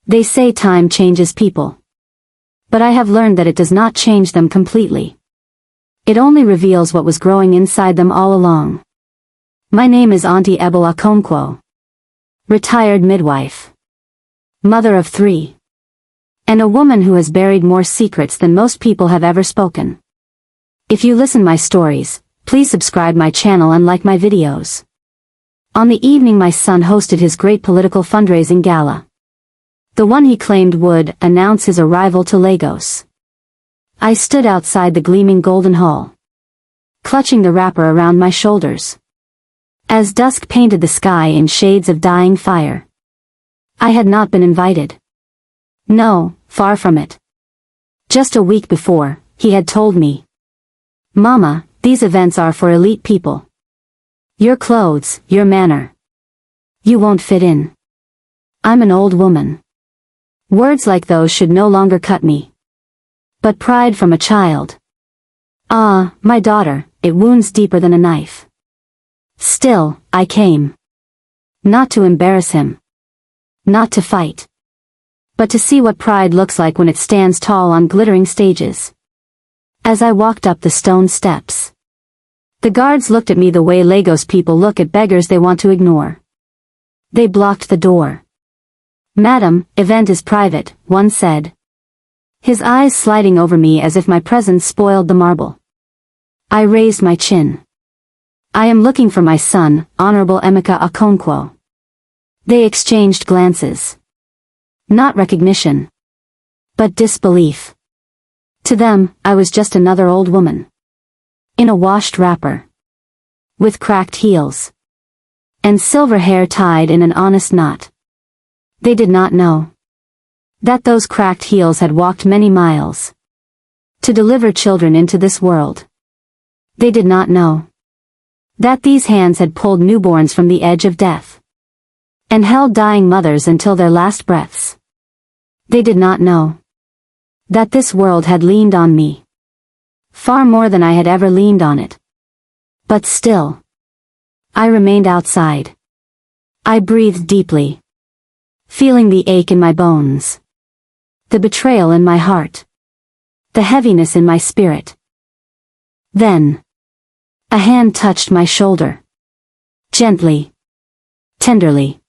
They say time changes people. But I have learned that it does not change them completely. It only reveals what was growing inside them all along. My name is Aunty Ebele Okonkwo. Retired midwife. Mother of 3. And a woman who has buried more secrets than most people have ever spoken. If you listen my stories, please subscribe my channel and like my videos. On the evening my son hosted his great political fundraising gala. The one he claimed would announce his arrival to Lagos. I stood outside the gleaming golden hall, clutching the wrapper around my shoulders. As dusk painted the sky in shades of dying fire. I had not been invited. No, far from it. Just a week before, he had told me, "Mama, these events are for elite people. Your clothes, your manner. You won't fit in. I'm an old woman." Words like those should no longer cut me. But pride from a child. Ah, my daughter, it wounds deeper than a knife. Still, I came. Not to embarrass him. Not to fight. But to see what pride looks like when it stands tall on glittering stages. As I walked up the stone steps, the guards looked at me the way Lagos people look at beggars they want to ignore. They blocked the door. "Madam, event is private," one said. His eyes sliding over me as if my presence spoiled the marble. I raised my chin. "I am looking for my son, Honorable Emeka Okonkwo." They exchanged glances. Not recognition, but disbelief. To them, I was just another old woman. In a washed wrapper. With cracked heels. And silver hair tied in an honest knot. They did not know that those cracked heels had walked many miles to deliver children into this world. They did not know that these hands had pulled newborns from the edge of death and held dying mothers until their last breaths. They did not know that this world had leaned on me far more than I had ever leaned on it. But still, I remained outside. I breathed deeply, feeling the ache in my bones, the betrayal in my heart, the heaviness in my spirit. Then, a hand touched my shoulder. Gently. Tenderly.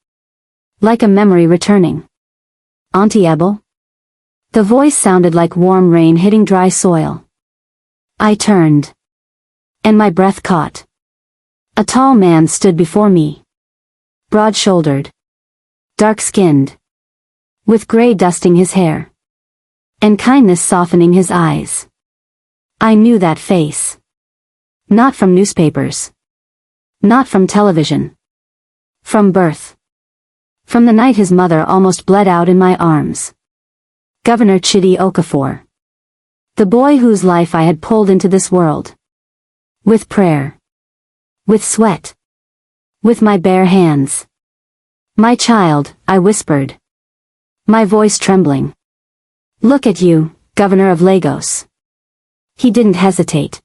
Like a memory returning. "Aunty Ebele?" The voice sounded like warm rain hitting dry soil. I turned. And my breath caught. A tall man stood before me. Broad-shouldered. Dark-skinned. With gray dusting his hair. And kindness softening his eyes. I knew that face. Not from newspapers. Not from television. From birth. From the night his mother almost bled out in my arms. Governor Chidi Okonkwo. The boy whose life I had pulled into this world. With prayer. With sweat. With my bare hands. "My child," I whispered. My voice trembling. "Look at you, Governor of Lagos." He didn't hesitate.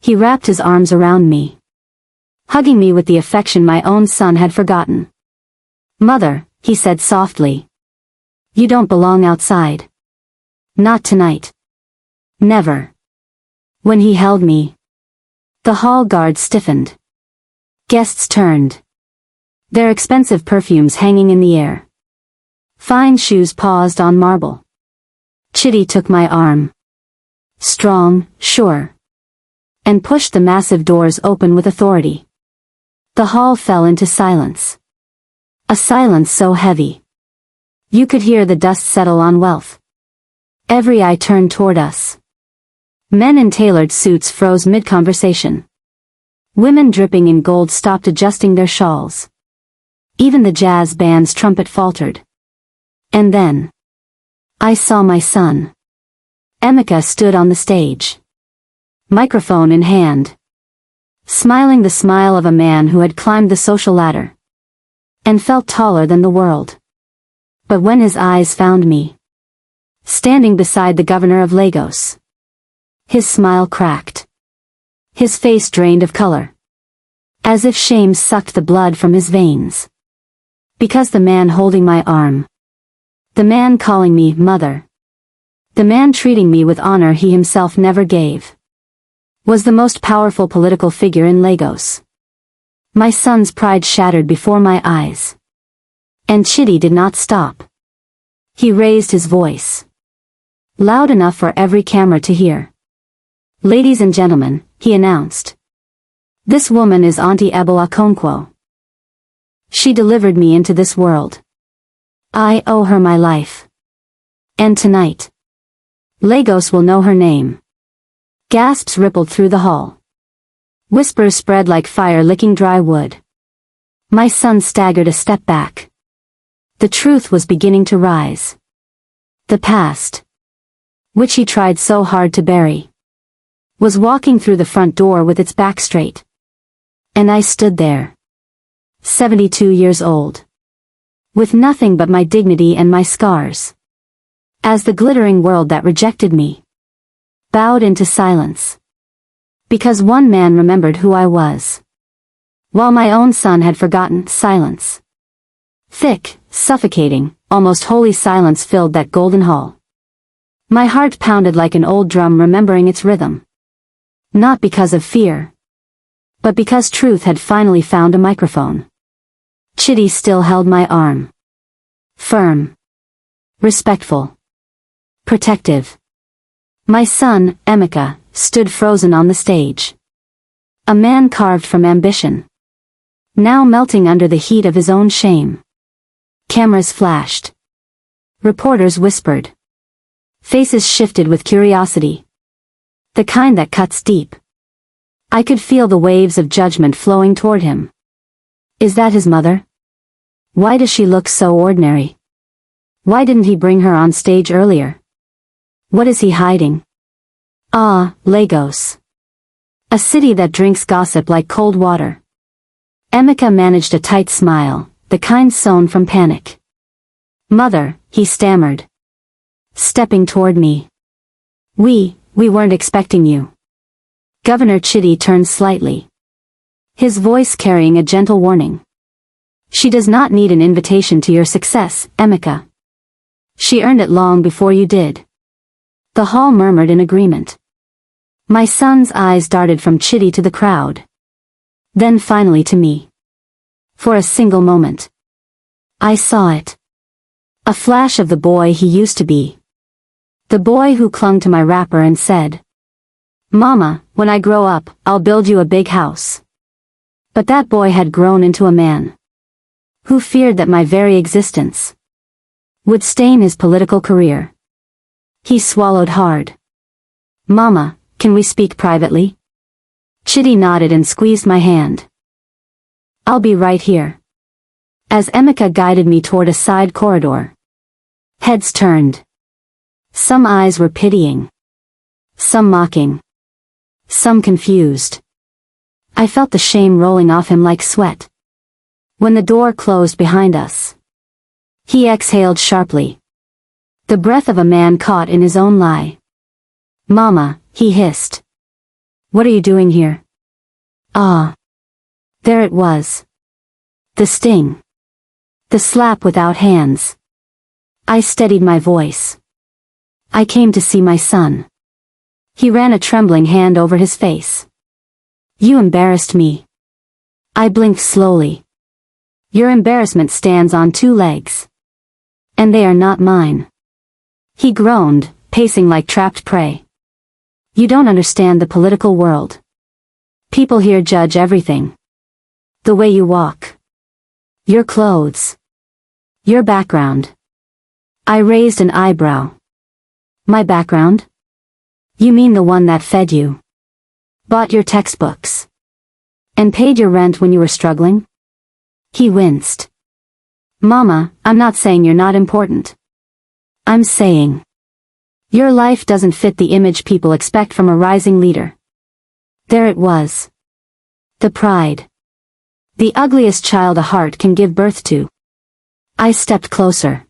He wrapped his arms around me, hugging me with the affection my own son had forgotten. "Mother," he said softly. "You don't belong outside. Not tonight. Never." When he held me, the hall guard stiffened. Guests turned. Their expensive perfumes hanging in the air. Fine shoes paused on marble. Chidi took my arm. Strong, sure. And pushed the massive doors open with authority. The hall fell into silence. A silence so heavy. You could hear the dust settle on wealth. Every eye turned toward us. Men in tailored suits froze mid-conversation. Women dripping in gold stopped adjusting their shawls. Even the jazz band's trumpet faltered. And then, I saw my son. Emeka stood on the stage. Microphone in hand. Smiling the smile of a man who had climbed the social ladder. And felt taller than the world. But when his eyes found me, standing beside the governor of Lagos, his smile cracked. His face drained of color. As if shame sucked the blood from his veins. Because the man holding my arm The man calling me mother. The man treating me with honor he himself never gave. Was the most powerful political figure in Lagos. My son's pride shattered before my eyes. And Chidi did not stop. He raised his voice. Loud enough for every camera to hear. Ladies and gentlemen, he announced. This woman is Aunty Ebele Okonkwo. She delivered me into this world. I owe her my life. And tonight, Lagos will know her name. Gasps rippled through the hall. Whispers spread like fire licking dry wood. My son staggered a step back. The truth was beginning to rise. The past, which he tried so hard to bury, was walking through the front door with its back straight. And I stood there, 72 years old, with nothing but my dignity and my scars. As the glittering world that rejected me bowed into silence. Because one man remembered who I was, while my own son had forgotten. Silence. Thick, suffocating, almost holy silence filled that golden hall. My heart pounded like an old drum remembering its rhythm. Not because of fear, but because truth had finally found a microphone. Chidi still held my arm. Firm. Respectful. Protective. My son, Emeka, stood frozen on the stage. A man carved from ambition. Now melting under the heat of his own shame. Cameras flashed. Reporters whispered. Faces shifted with curiosity. The kind that cuts deep. I could feel the waves of judgment flowing toward him. Is that his mother? Why does she look so ordinary? Why didn't he bring her on stage earlier? What is he hiding? Ah, Lagos. A city that drinks gossip like cold water. Emeka managed a tight smile, the kind sown from panic. Mother, he stammered. Stepping toward me. We weren't expecting you. Governor Chidi turned slightly. His voice carrying a gentle warning. She does not need an invitation to your success, Emeka. She earned it long before you did. The hall murmured in agreement. My son's eyes darted from Chidi to the crowd. Then finally to me. For a single moment, I saw it. A flash of the boy he used to be. The boy who clung to my wrapper and said, Mama, when I grow up, I'll build you a big house. But that boy had grown into a man who feared that my very existence would stain his political career. He swallowed hard. Mama, can we speak privately? Chidi nodded and squeezed my hand. I'll be right here. As Emeka guided me toward a side corridor. Heads turned. Some eyes were pitying. Some mocking. Some confused. I felt the shame rolling off him like sweat. When the door closed behind us, he exhaled sharply. The breath of a man caught in his own lie. Mama, he hissed. What are you doing here? Ah. There it was. The sting. The slap without hands. I steadied my voice. I came to see my son. He ran a trembling hand over his face. You embarrassed me. I blinked slowly. Your embarrassment stands on two legs. And they are not mine. He groaned, pacing like trapped prey. You don't understand the political world. People here judge everything. The way you walk. Your clothes. Your background. I raised an eyebrow. My background? You mean the one that fed you? Bought your textbooks? And paid your rent when you were struggling? He winced. Mama, I'm not saying you're not important. I'm saying your life doesn't fit the image people expect from a rising leader. There it was. The pride. The ugliest child a heart can give birth to. I stepped closer.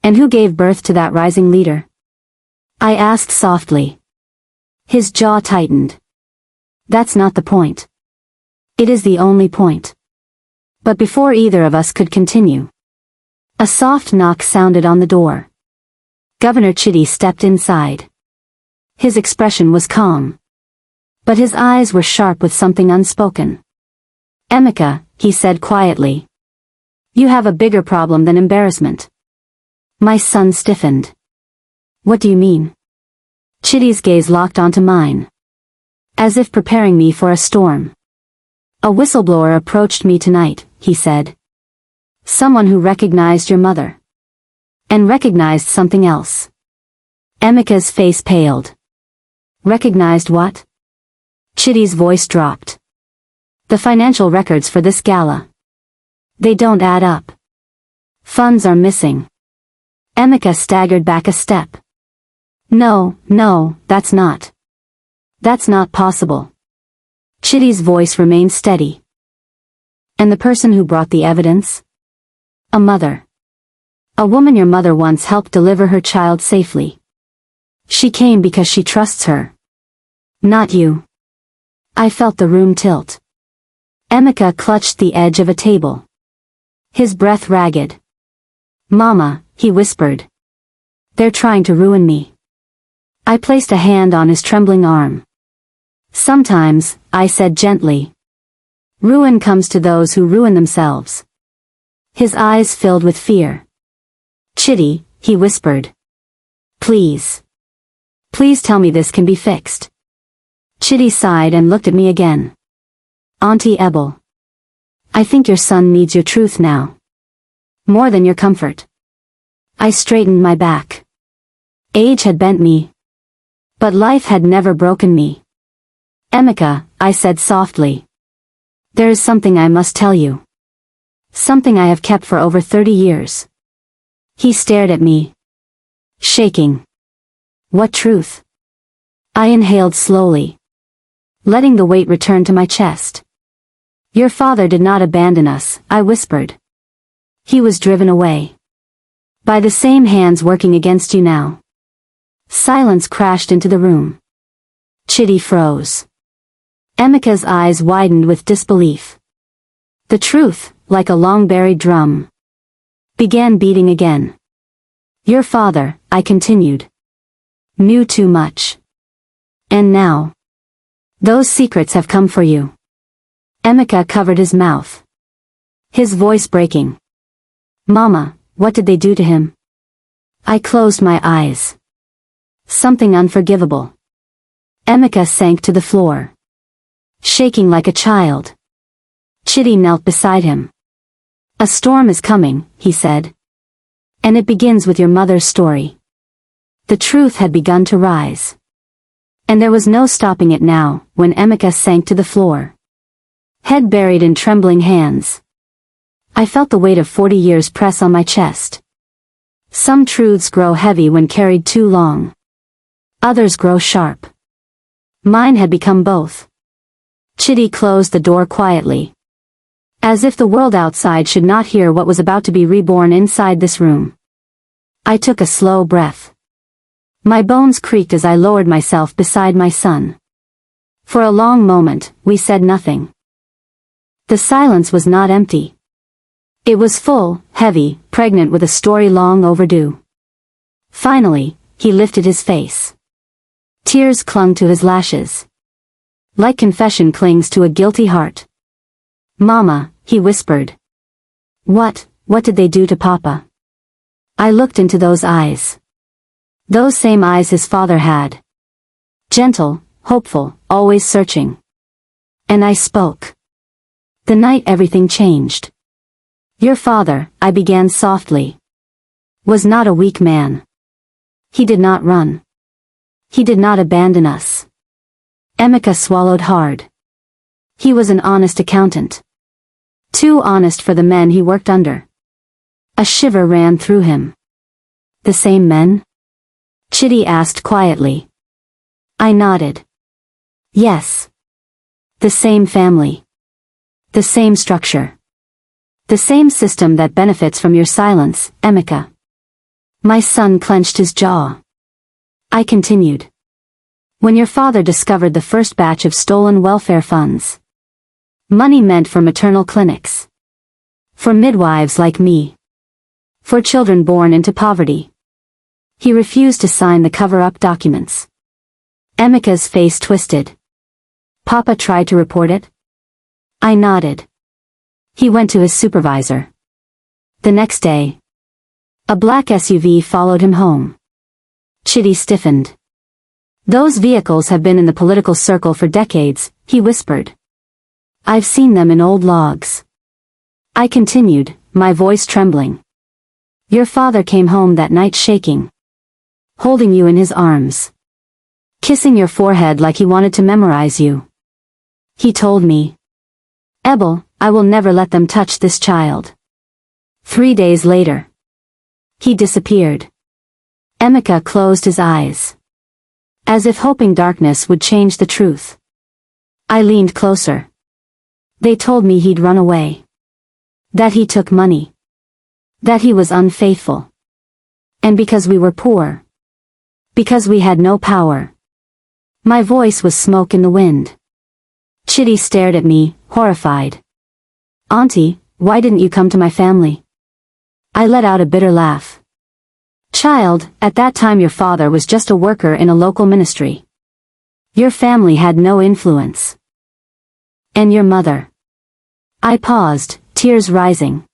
And who gave birth to that rising leader? I asked softly. His jaw tightened. That's not the point. It is the only point. But before either of us could continue, A soft knock sounded on the door. Governor Chidi stepped inside. His expression was calm, but his eyes were sharp with something unspoken. "Emeka," he said quietly. "You have a bigger problem than embarrassment." My son stiffened. "What do you mean?" Chidi's gaze locked onto mine, as if preparing me for a storm. "A whistleblower approached me tonight," he said. "Someone who recognized your mother. And recognized something else." Emeka's face paled. "Recognized what?" Chidi's voice dropped. "The financial records for this gala. They don't add up. Funds are missing." Emeka staggered back a step. No, that's not possible." Chidi's voice remained steady. "And the person who brought the evidence? A mother. A woman your mother once helped deliver her child safely. She came because she trusts her. Not you." I felt the room tilt. Emeka clutched the edge of a table, his breath ragged. "Mama," he whispered. "They're trying to ruin me." I placed a hand on his trembling arm. "Sometimes," I said gently, "ruin comes to those who ruin themselves." His eyes filled with fear. "Chidi," he whispered. Please tell me this can be fixed." Chidi sighed and looked at me again. "Aunty Ebele, I think your son needs your truth now. More than your comfort." I straightened my back. Age had bent me, but life had never broken me. "Emeka," I said softly, "there is something I must tell you. Something I have kept for over 30 years. He stared at me, shaking. "What truth?" I inhaled slowly, letting the weight return to my chest. "Your father did not abandon us," I whispered. "He was driven away by the same hands working against you now." Silence crashed into the room. Chidi froze. Emeka's eyes widened with disbelief. The truth, like a long-buried drum, began beating again. "Your father," I continued, "knew too much. And now, those secrets have come for you." Emeka covered his mouth, his voice breaking. "Mama, what did they do to him?" I closed my eyes. Something unforgivable. Emeka sank to the floor, shaking like a child. Chidi knelt beside him. "A storm is coming," he said. "And it begins with your mother's story." The truth had begun to rise, and there was no stopping it now. When Emeka sank to the floor, head buried in trembling hands, I felt the weight of 40 years press on my chest. Some truths grow heavy when carried too long. Others grow sharp. Mine had become both. Chidi closed the door quietly, as if the world outside should not hear what was about to be reborn inside this room. I took a slow breath. My bones creaked as I lowered myself beside my son. For a long moment, we said nothing. The silence was not empty. It was full, heavy, pregnant with a story long overdue. Finally, he lifted his face. Tears clung to his lashes, like confession clings to a guilty heart. "Mama," he whispered. What did they do to Papa?" I looked into those eyes. Those same eyes his father had. Gentle, hopeful, always searching. And I spoke. "The night everything changed. Your father," I began softly, "was not a weak man. He did not run. He did not abandon us." Emeka swallowed hard. "He was an honest accountant. Too honest for the men he worked under." A shiver ran through him. "The same men?" Chidi asked quietly. I nodded. "Yes. The same family. The same structure. The same system that benefits from your silence, Emeka." My son clenched his jaw. I continued. "When your father discovered the first batch of stolen welfare funds, money meant for maternal clinics, for midwives like me, For children born into poverty. He refused to sign the cover-up documents. Emeka's face twisted. Papa tried to report it? I nodded. He went to his supervisor. The next day, a black SUV followed him home. Chidi stiffened. Those vehicles have been in the political circle for decades, he whispered. I've seen them in old logs. I continued, my voice trembling. Your father came home that night shaking. Holding you in his arms. Kissing your forehead like he wanted to memorize you. He told me, Ebele, I will never let them touch this child. 3 days later, he disappeared. Emeka closed his eyes. As if hoping darkness would change the truth. I leaned closer. They told me he'd run away. That he took money. That he was unfaithful. And because we were poor. Because we had no power. My voice was smoke in the wind. Chidi stared at me, horrified. Auntie, why didn't you come to my family? I let out a bitter laugh. Child, at that time your father was just a worker in a local ministry. Your family had no influence. And your mother. I paused, tears rising.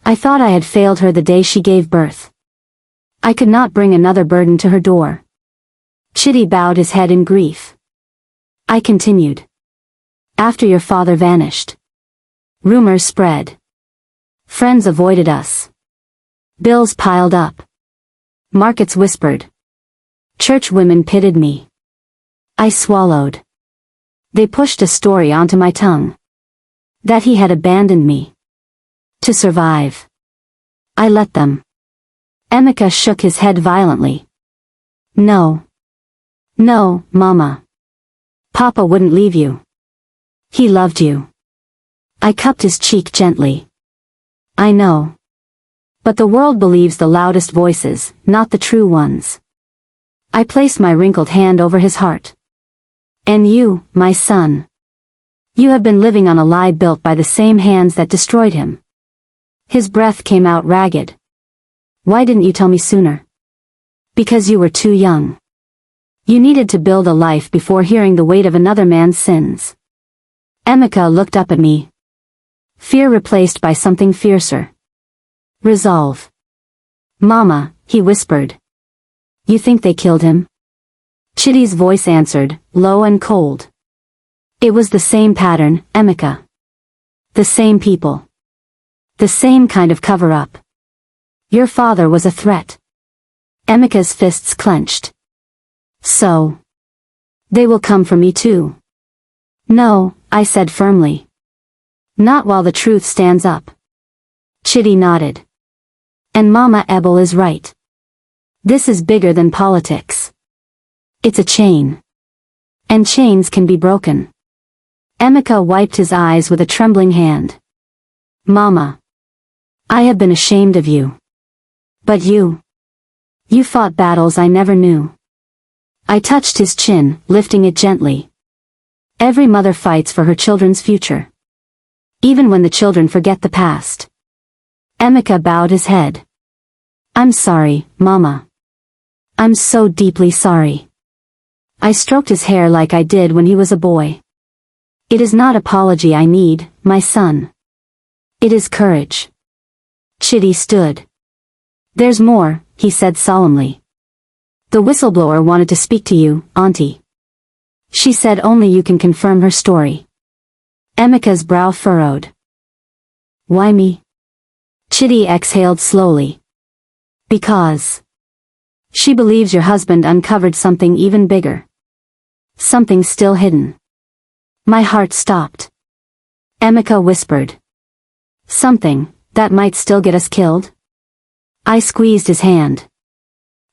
I thought I had failed her the day she gave birth. I could not bring another burden to her door. Chidi bowed his head in grief. I continued. After your father vanished. Rumors spread. Friends avoided us. Bills piled up. Markets whispered. Church women pitied me. I swallowed. They pushed a story onto my tongue. That he had abandoned me. To survive. I let them. Emeka shook his head violently. No. No, Mama. Papa wouldn't leave you. He loved you. I cupped his cheek gently. I know. But the world believes the loudest voices, not the true ones. I placed my wrinkled hand over his heart. And you, my son. You have been living on a lie built by the same hands that destroyed him. His breath came out ragged. Why didn't you tell me sooner? Because you were too young. You needed to build a life before hearing the weight of another man's sins. Emeka looked up at me. Fear replaced by something fiercer. Resolve. Mama, he whispered. You think they killed him? Chidi's voice answered, low and cold. It was the same pattern, Emeka. The same people. The same kind of cover-up. Your father was a threat. Emeka's fists clenched. So. They will come for me too. No, I said firmly. Not while the truth stands up. Chidi nodded. And Mama Ebele is right. This is bigger than politics. It's a chain. And chains can be broken. Emeka wiped his eyes with a trembling hand. Mama. I have been ashamed of you. But you. You fought battles I never knew. I touched his chin, lifting it gently. Every mother fights for her children's future. Even when the children forget the past. Emeka bowed his head. I'm sorry, Mama. I'm so deeply sorry. I stroked his hair like I did when he was a boy. It is not apology I need, my son. It is courage. Chidi stood. There's more, he said solemnly. The whistleblower wanted to speak to you, Auntie. She said only you can confirm her story. Emeka's brow furrowed. Why me? Chidi exhaled slowly. Because. She believes your husband uncovered something even bigger. Something still hidden. My heart stopped. Emeka whispered. Something that might still get us killed? I squeezed his hand.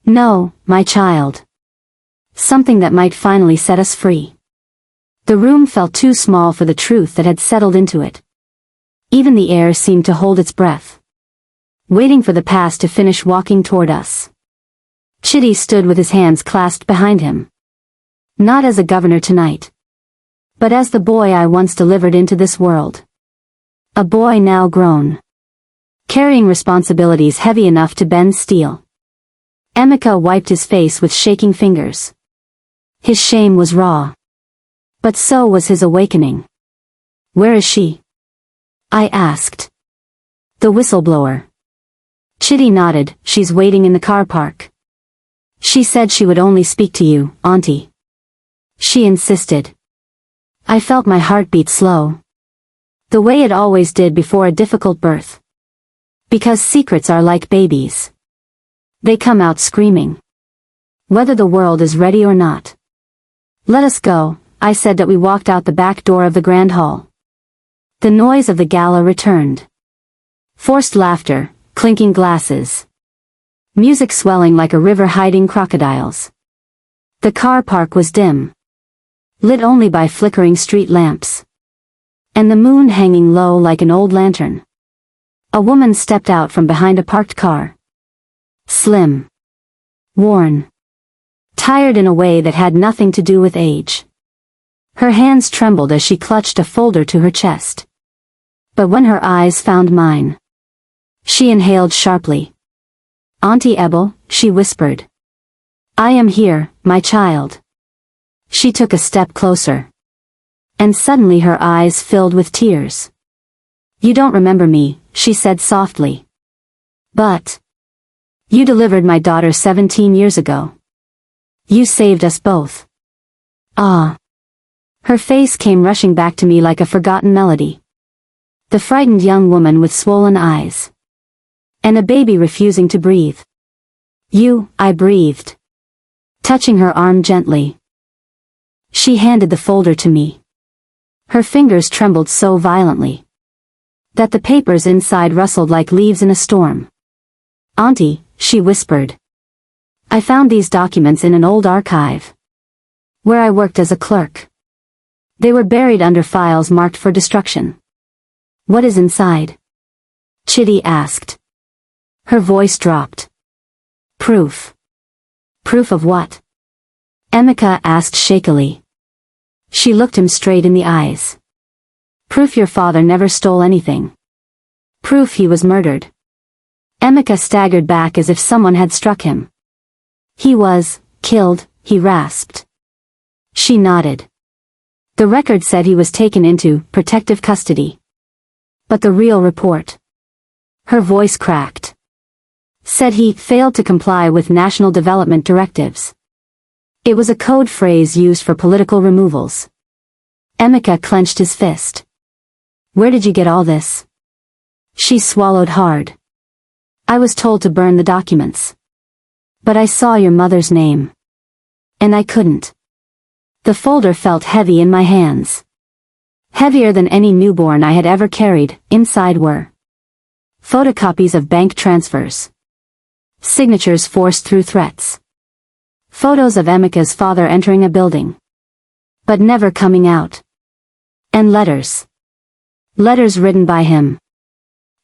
No, my child. Something that might finally set us free. The room felt too small for the truth that had settled into it. Even the air seemed to hold its breath. Waiting for the past to finish walking toward us. Chidi stood with his hands clasped behind him. Not as a governor tonight. But as the boy I once delivered into this world. A boy now grown. carrying responsibilities heavy enough to bend steel. Emeka wiped his face with shaking fingers. His shame was raw. But so was his awakening. "Where is she?" I asked. "The whistleblower." Chidi nodded. "She's waiting in the car park. She said she would only speak to you, Auntie. She insisted." I felt my heart beat slow. The way it always did before a difficult birth. Because secrets are like babies. They come out screaming. Whether the world is ready or not. "Let us go," I said that we walked out the back door of the grand hall. The noise of the gala returned. Forced laughter, clinking glasses. Music swelling like a river hiding crocodiles. The car park was dim. Lit only by flickering street lamps. And the moon hanging low like an old lantern. A woman stepped out from behind a parked car. Slim. Worn. Tired in a way that had nothing to do with age. Her hands trembled as she clutched a folder to her chest. But when her eyes found mine, she inhaled sharply. "Aunty Ebele," she whispered. "I am here, my child." She took a step closer. And suddenly her eyes filled with tears. "You don't remember me," she said softly. "But you delivered my daughter 17 years ago. You saved us both." Ah. Her face came rushing back to me like a forgotten melody. The frightened young woman with swollen eyes. And a baby refusing to breathe. "You," I breathed. Touching her arm gently. She handed the folder to me. Her fingers trembled so violently that the papers inside rustled like leaves in a storm. "Auntie," she whispered. "I found these documents in an old archive where I worked as a clerk. They were buried under files marked for destruction." "What is inside?" Chidi asked. Her voice dropped. "Proof." "Proof of what?" Emeka asked shakily. She looked him straight in the eyes. "Proof your father never stole anything. Proof he was murdered." Emeka staggered back as if someone had struck him. "He was killed," he rasped. She nodded. "The record said he was taken into protective custody. But the real report," her voice cracked, "said he failed to comply with national development directives. It was a code phrase used for political removals." Emeka clenched his fist. "Where did you get all this?" She swallowed hard. "I was told to burn the documents. But I saw your mother's name. And I couldn't." The folder felt heavy in my hands. Heavier than any newborn I had ever carried. Inside were photocopies of bank transfers. Signatures forced through threats. Photos of Emeka's father entering a building. But never coming out. And letters. Letters written by him.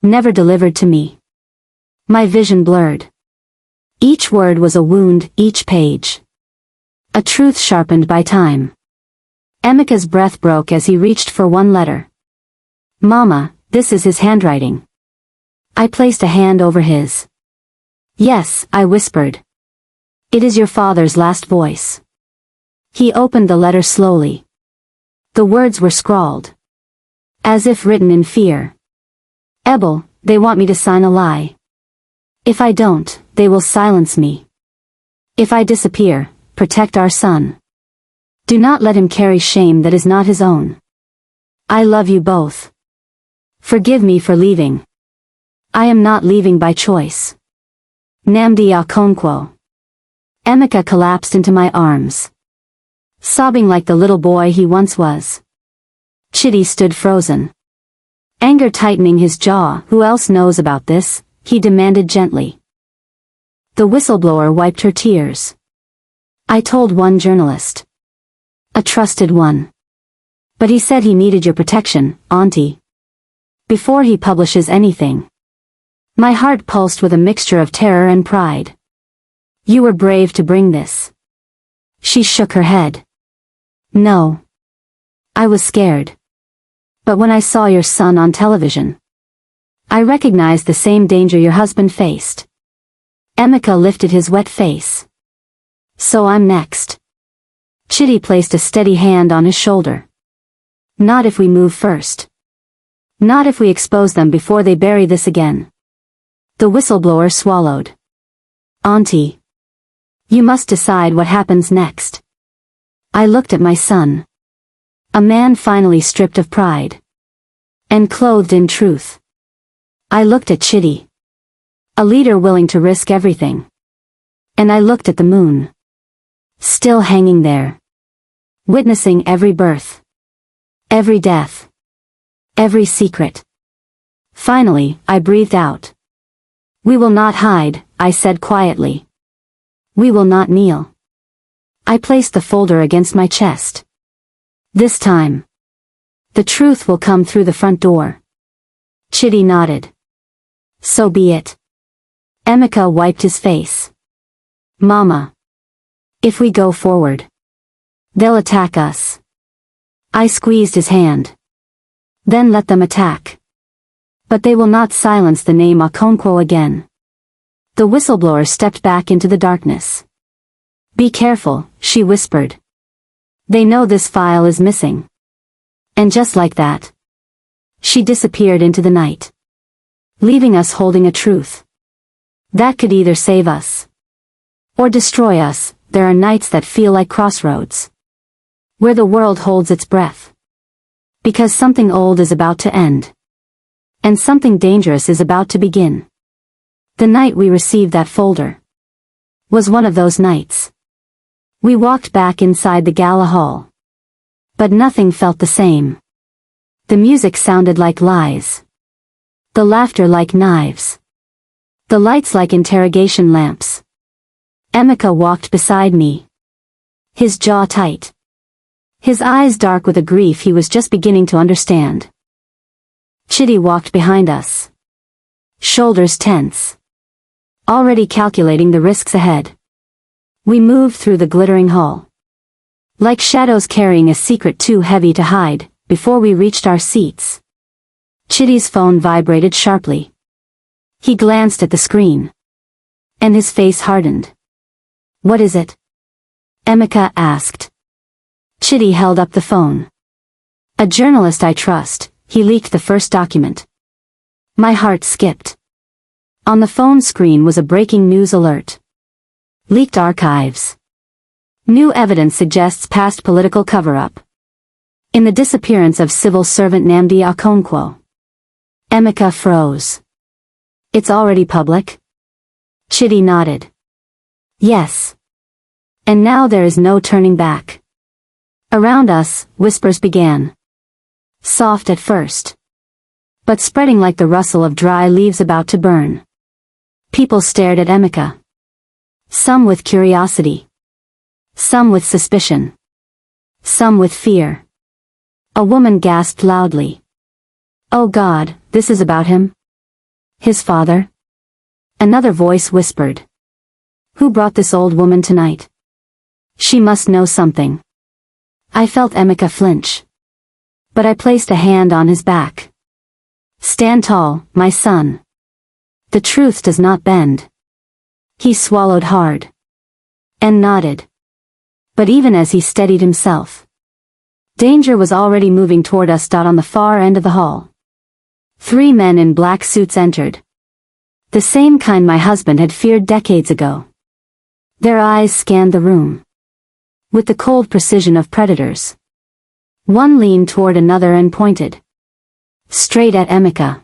Never delivered to me. My vision blurred. Each word was a wound, each page. A truth sharpened by time. Emeka's breath broke as he reached for one letter. "Mama, this is his handwriting." I placed a hand over his. "Yes," I whispered. "It is your father's last voice." He opened the letter slowly. The words were scrawled. As if written in fear. "Ebele, they want me to sign a lie. If I don't, they will silence me. If I disappear, protect our son. Do not let him carry shame that is not his own. I love you both. Forgive me for leaving. I am not leaving by choice. Nnamdi Okonkwo." Emeka collapsed into my arms. Sobbing like the little boy he once was. Chidi stood frozen. Anger tightening his jaw. "Who else knows about this?" he demanded gently. The whistleblower wiped her tears. "I told one journalist. A trusted one. But he said he needed your protection, Auntie. Before he publishes anything." My heart pulsed with a mixture of terror and pride. "You were brave to bring this." She shook her head. "No. I was scared. But when I saw your son on television, I recognized the same danger your husband faced. Emeka lifted his wet face. So I'm next. Chidi placed a steady hand on his shoulder. Not if we move first. Not if we expose them before they bury this again. The whistleblower swallowed. Auntie. You must decide what happens next. I looked at my son. A man finally stripped of pride. And clothed in truth. I looked at Chidi. A leader willing to risk everything. And I looked at the moon. Still hanging there. Witnessing every birth. Every death. Every secret. Finally, I breathed out. We will not hide, I said quietly. We will not kneel. I placed the folder against my chest. This time. The truth will come through the front door. Chidi nodded. So be it. Emeka wiped his face. Mama. If we go forward. They'll attack us. I squeezed his hand. Then let them attack. But they will not silence the name Okonkwo again. The whistleblower stepped back into the darkness. Be careful, she whispered. They know this file is missing. And just like that, she disappeared into the night. Leaving us holding a truth. That could either save us. Or destroy us. There are nights that feel like crossroads. Where the world holds its breath. Because something old is about to end. And something dangerous is about to begin. The night we received that folder. Was one of those nights. We walked back inside the gala hall. But nothing felt the same. The music sounded like lies. The laughter like knives. The lights like interrogation lamps. Emeka walked beside me. His jaw tight. His eyes dark with a grief he was just beginning to understand. Chidi walked behind us. Shoulders tense. Already calculating the risks ahead. We moved through the glittering hall. Like shadows carrying a secret too heavy to hide, before we reached our seats. Chidi's phone vibrated sharply. He glanced at the screen. And his face hardened. What is it? Emeka asked. Chidi held up the phone. A journalist I trust, he leaked the first document. My heart skipped. On the phone screen was a breaking news alert. Leaked archives. New evidence suggests past political cover-up. In the disappearance of civil servant Nnamdi Okonkwo. Emeka froze. It's already public? Chidi nodded. Yes. And now there is no turning back. Around us, whispers began. Soft at first. But spreading like the rustle of dry leaves about to burn. People stared at Emeka. Some with curiosity. Some with suspicion. Some with fear. A woman gasped loudly. Oh God, this is about him? His father? Another voice whispered. Who brought this old woman tonight? She must know something. I felt Emeka flinch. But I placed a hand on his back. Stand tall, my son. The truth does not bend. He swallowed hard. And nodded. But even as he steadied himself, danger was already moving toward us. On the far end of the hall. 3 men in black suits entered. The same kind my husband had feared decades ago. Their eyes scanned the room. With the cold precision of predators. One leaned toward another and pointed. Straight at Emeka.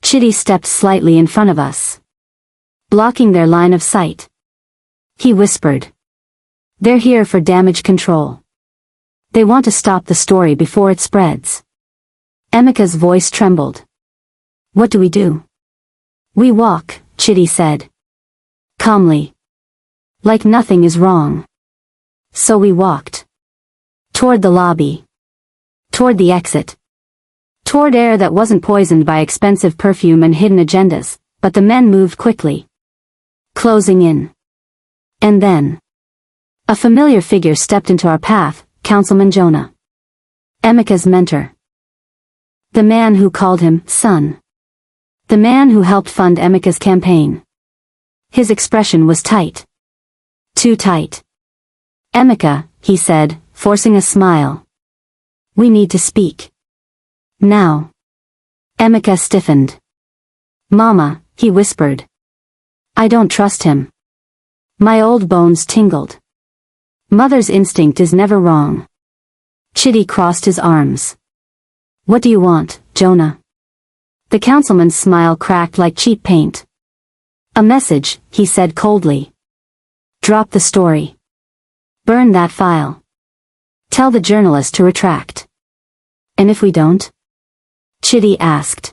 Chidi stepped slightly in front of us. Blocking their line of sight. He whispered. They're here for damage control. They want to stop the story before it spreads. Emeka's voice trembled. What do we do? We walk, Chidi said. Calmly. Like nothing is wrong. So we walked. Toward the lobby. Toward the exit. Toward air that wasn't poisoned by expensive perfume and hidden agendas, but the men moved quickly. Closing in. And then. A familiar figure stepped into our path, Councilman Jonah. Emeka's mentor. The man who called him son. The man who helped fund Emeka's campaign. His expression was tight. Too tight. Emeka, he said, forcing a smile. We need to speak. Now. Emeka stiffened. Mama, he whispered. I don't trust him. My old bones tingled. Mother's instinct is never wrong. Chidi crossed his arms. What do you want, Jonah? The councilman's smile cracked like cheap paint. A message, he said coldly. Drop the story. Burn that file. Tell the journalist to retract. And if we don't? Chidi asked.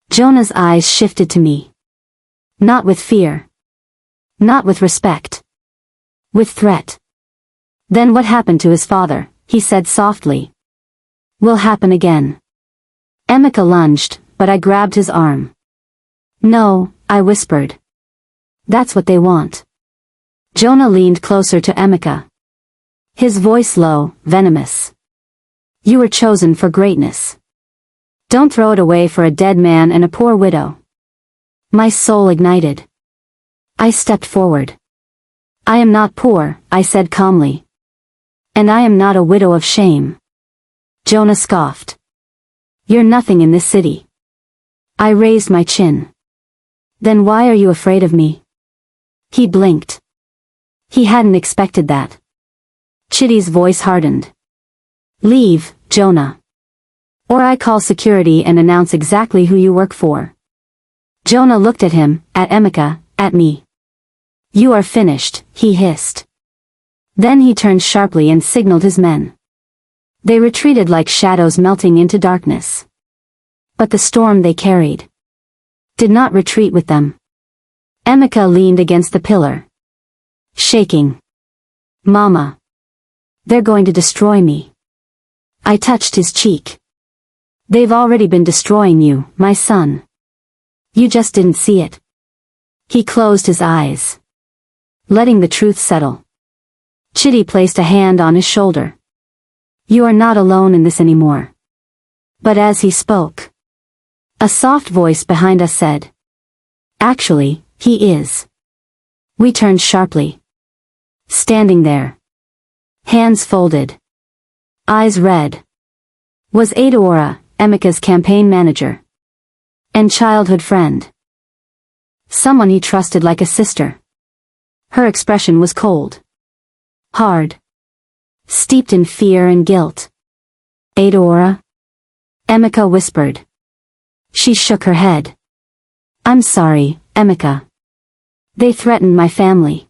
Jonah's eyes shifted to me. Not with fear. Not with respect. With threat. Then what happened to his father, he said softly. Will happen again. Emeka lunged, but I grabbed his arm. No, I whispered. That's what they want. Jonah leaned closer to Emeka. His voice low, venomous. You were chosen for greatness. Don't throw it away for a dead man and a poor widow. My soul ignited. I stepped forward. I am not poor, I said calmly. And I am not a widow of shame. Jonah scoffed. You're nothing in this city. I raised my chin. Then why are you afraid of me? He blinked. He hadn't expected that. Chidi's voice hardened. Leave, Jonah. Or I call security and announce exactly who you work for. Jonah looked at him, at Emeka, at me. You are finished, he hissed. Then he turned sharply and signaled his men. They retreated like shadows melting into darkness. But the storm they carried did not retreat with them. Emeka leaned against the pillar, shaking. Mama. They're going to destroy me. I touched his cheek. They've already been destroying you, my son. You just didn't see it. He closed his eyes, letting the truth settle. Chidi placed a hand on his shoulder. You are not alone in this anymore. But as he spoke, a soft voice behind us said, actually, he is. We turned sharply. Standing there, hands folded, eyes red, was Adaora, Emeka's campaign manager and childhood friend. Someone he trusted like a sister. Her expression was cold, hard, steeped in fear and guilt. Adaora? Emeka whispered. She shook her head. I'm sorry, Emeka. They threatened my family.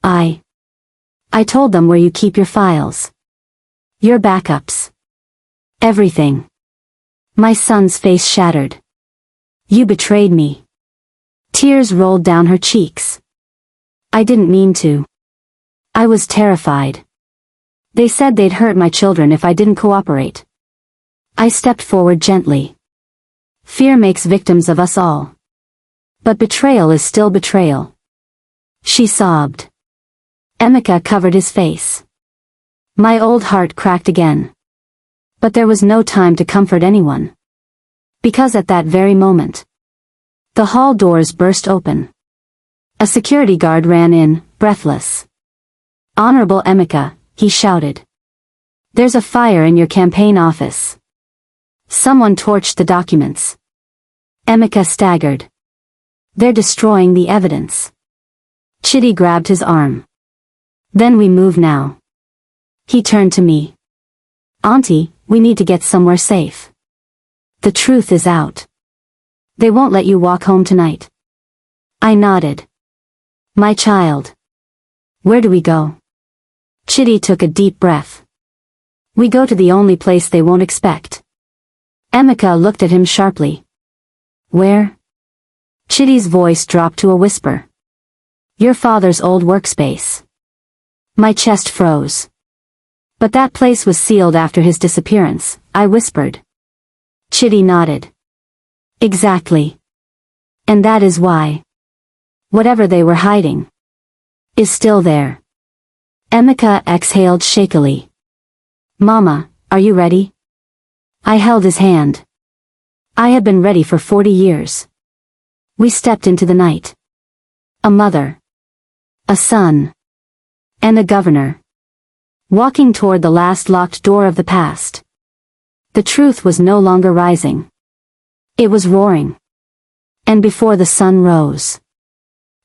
I told them where you keep your files. Your backups. Everything. My son's face shattered. You betrayed me. Tears rolled down her cheeks. I didn't mean to. I was terrified. They said they'd hurt my children if I didn't cooperate. I stepped forward gently. Fear makes victims of us all. But betrayal is still betrayal. She sobbed. Emeka covered his face. My old heart cracked again. But there was no time to comfort anyone. Because at that very moment, the hall doors burst open. A security guard ran in, breathless. Honorable Emeka, he shouted. There's a fire in your campaign office. Someone torched the documents. Emeka staggered. They're destroying the evidence. Chidi grabbed his arm. Then we move now. He turned to me. Auntie, we need to get somewhere safe. The truth is out. They won't let you walk home tonight. I nodded. My child. Where do we go? Chidi took a deep breath. We go to the only place they won't expect. Emeka looked at him sharply. Where? Chidi's voice dropped to a whisper. Your father's old workspace. My chest froze. But that place was sealed after his disappearance, I whispered. Chidi nodded. Exactly. And that is why. Whatever they were hiding is still there. Emeka exhaled shakily. Mama, are you ready? I held his hand. I had been ready for 40 years. We stepped into the night. A mother. A son. And a governor. Walking toward the last locked door of the past. The truth was no longer rising. It was roaring. And before the sun rose,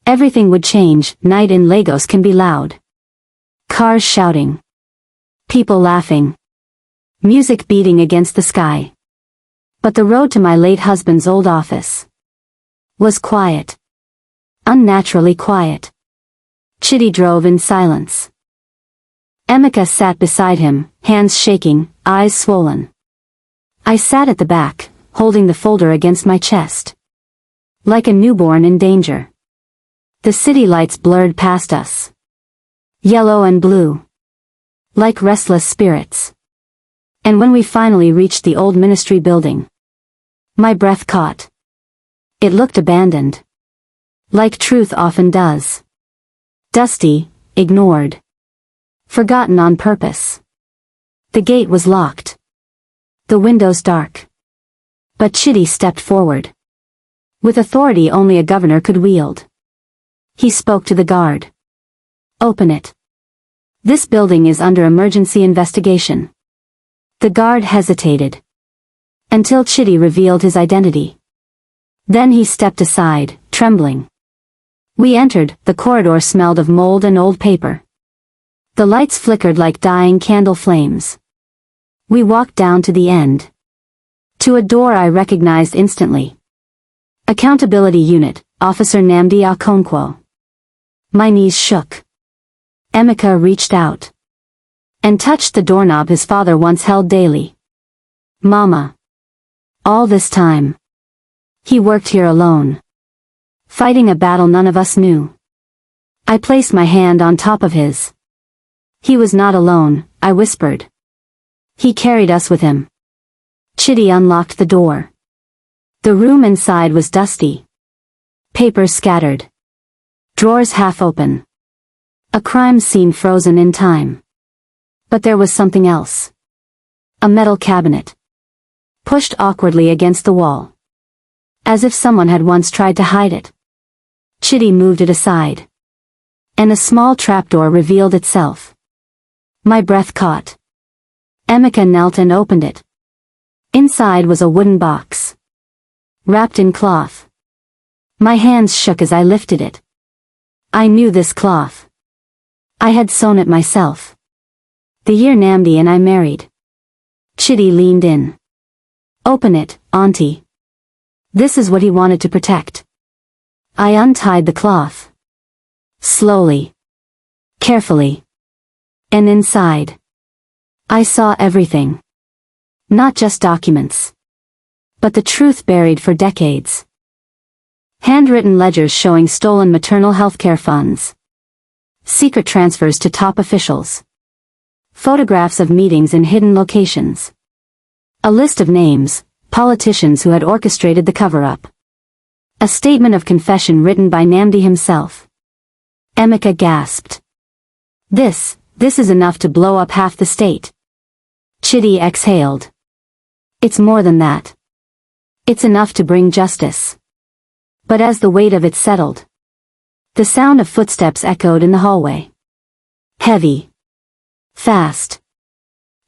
everything would change. Night in Lagos can be loud. Cars shouting. People laughing. Music beating against the sky. But the road to my late husband's old office was quiet. Unnaturally quiet. Chidi drove in silence. Emeka sat beside him, hands shaking, eyes swollen. I sat at the back, holding the folder against my chest. Like a newborn in danger. The city lights blurred past us. Yellow and blue. Like restless spirits. And when we finally reached the old ministry building, my breath caught. It looked abandoned. Like truth often does. Dusty, ignored. Forgotten on purpose. The gate was locked. The windows dark. But Chidi stepped forward. With authority only a governor could wield. He spoke to the guard. Open it. This building is under emergency investigation. The guard hesitated. Until Chidi revealed his identity. Then he stepped aside, trembling. We entered. The corridor smelled of mold and old paper. The lights flickered like dying candle flames. We walked down to the end. To a door I recognized instantly. Accountability Unit, Officer Nnamdi Okonkwo. My knees shook. Emeka reached out. And touched the doorknob his father once held daily. Mama. All this time. He worked here alone. Fighting a battle none of us knew. I placed my hand on top of his. He was not alone, I whispered. He carried us with him. Chidi unlocked the door. The room inside was dusty. Papers scattered. Drawers half open. A crime scene frozen in time. But there was something else. A metal cabinet. Pushed awkwardly against the wall. As if someone had once tried to hide it. Chidi moved it aside. And a small trapdoor revealed itself. My breath caught. Emeka knelt and opened it. Inside was a wooden box. Wrapped in cloth. My hands shook as I lifted it. I knew this cloth. I had sewn it myself. The year Nnamdi and I married. Chidi leaned in. Open it, Auntie. This is what he wanted to protect. I untied the cloth. Slowly. Carefully. And inside. I saw everything. Not just documents. But the truth buried for decades. Handwritten ledgers showing stolen maternal health care funds. Secret transfers to top officials. Photographs of meetings in hidden locations. A list of names, politicians who had orchestrated the cover-up. A statement of confession written by Nnamdi himself. Emeka gasped. This is enough to blow up half the state. Chidi exhaled. It's more than that. It's enough to bring justice. But as the weight of it settled, the sound of footsteps echoed in the hallway. Heavy. Fast.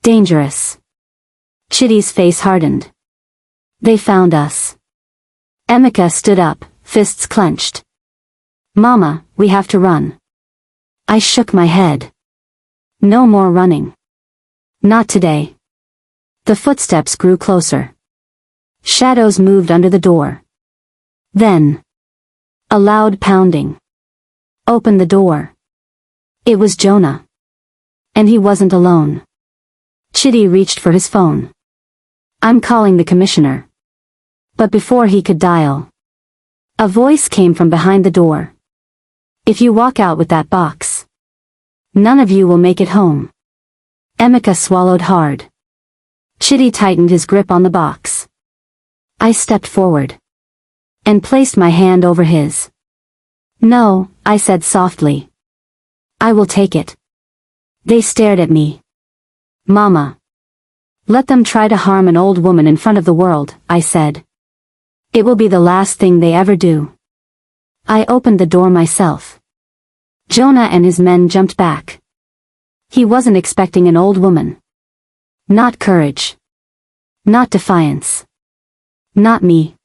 Dangerous. Chidi's face hardened. They found us. Emeka stood up, fists clenched. Mama, we have to run. I shook my head. No more running. Not today. The footsteps grew closer. Shadows moved under the door. Then. A loud pounding. Open the door. It was Jonah. And he wasn't alone. Chidi reached for his phone. I'm calling the commissioner. But before he could dial, a voice came from behind the door. If you walk out with that box, none of you will make it home. Emeka swallowed hard. Chidi tightened his grip on the box. I stepped forward. And placed my hand over his. No, I said softly. I will take it. They stared at me. Mama. Let them try to harm an old woman in front of the world, I said. It will be the last thing they ever do. I opened the door myself. Jonah and his men jumped back. He wasn't expecting an old woman. Not courage. Not defiance. Not me.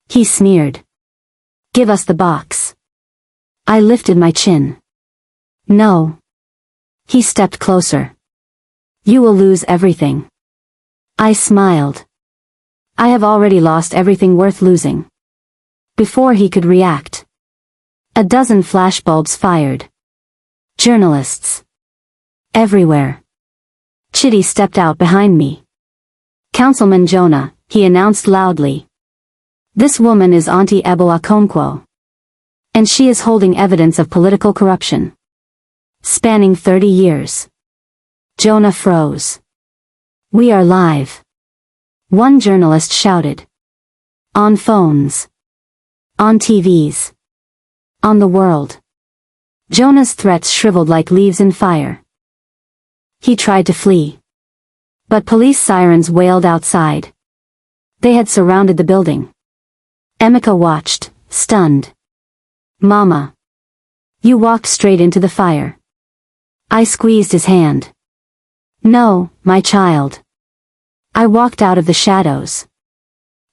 He sneered. Give us the box. I lifted my chin. No. He stepped closer. You will lose everything. I smiled. I have already lost everything worth losing. Before he could react, a dozen flashbulbs fired. Journalists. Everywhere. Chidi stepped out behind me. Councilman Jonah, he announced loudly. This woman is Aunty Ebele Okonkwo. And she is holding evidence of political corruption. Spanning 30 years. Jonah froze. We are live. One journalist shouted. On phones. On TVs. On the world. Jonah's threats shriveled like leaves in fire. He tried to flee. But police sirens wailed outside. They had surrounded the building. Emeka watched, stunned. Mama. You walked straight into the fire. I squeezed his hand. No, my child. I walked out of the shadows.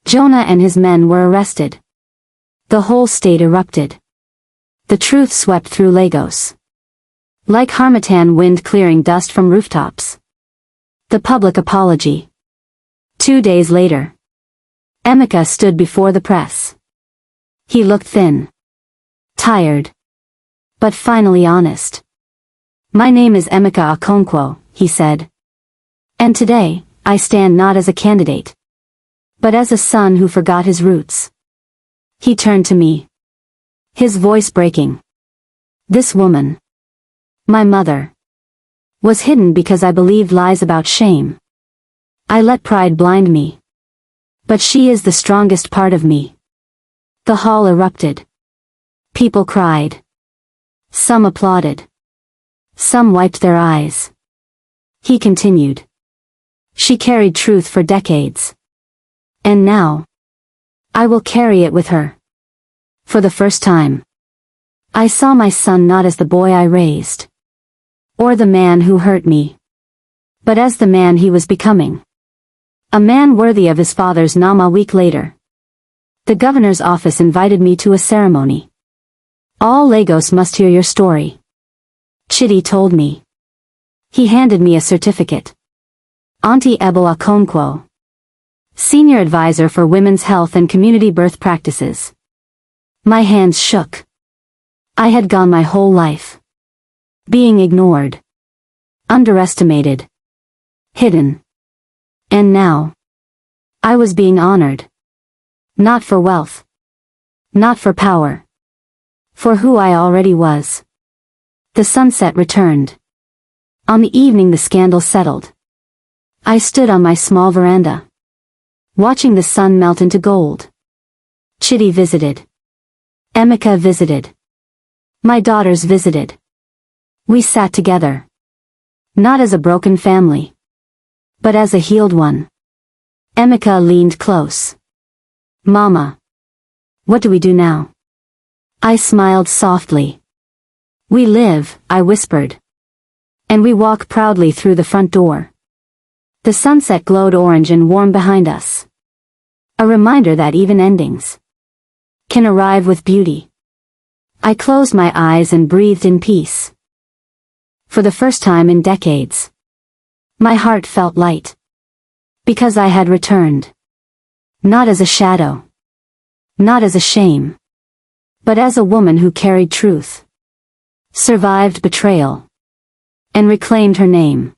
Jonah and his men were arrested. The whole state erupted. The truth swept through Lagos. Like harmattan wind clearing dust from rooftops. The public apology. 2 days later. Emeka stood before the press. He looked thin. Tired. But finally honest. My name is Emeka Okonkwo, he said. And today, I stand not as a candidate, but as a son who forgot his roots. He turned to me. His voice breaking. This woman, my mother, was hidden because I believed lies about shame. I let pride blind me. But she is the strongest part of me. The hall erupted. People cried. Some applauded. Some wiped their eyes. He continued. She carried truth for decades. And now, I will carry it with her. For the first time, I saw my son not as the boy I raised, or the man who hurt me, but as the man he was becoming. A man worthy of his father's name. A week later, the governor's office invited me to a ceremony. All Lagos must hear your story. Chidi told me. He handed me a certificate. Aunty Ebele Okonkwo, Senior Advisor for Women's Health and Community Birth Practices. My hands shook. I had gone my whole life being ignored, underestimated, hidden. And now, I was being honored. Not for wealth. Not for power. For who I already was. The sunset returned. On the evening the scandal settled. I stood on my small veranda, watching the sun melt into gold. Chidi visited. Emeka visited. My daughters visited. We sat together. Not as a broken family, but as a healed one. Emeka leaned close. Mama. What do we do now? I smiled softly. We live, I whispered. And we walk proudly through the front door. The sunset glowed orange and warm behind us. A reminder that even endings can arrive with beauty. I closed my eyes and breathed in peace. For the first time in decades, my heart felt light. Because I had returned. Not as a shadow. Not as a shame. But as a woman who carried truth. Survived betrayal. And reclaimed her name.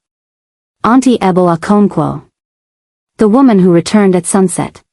Aunty Ebele Okonkwo. The woman who returned at sunset.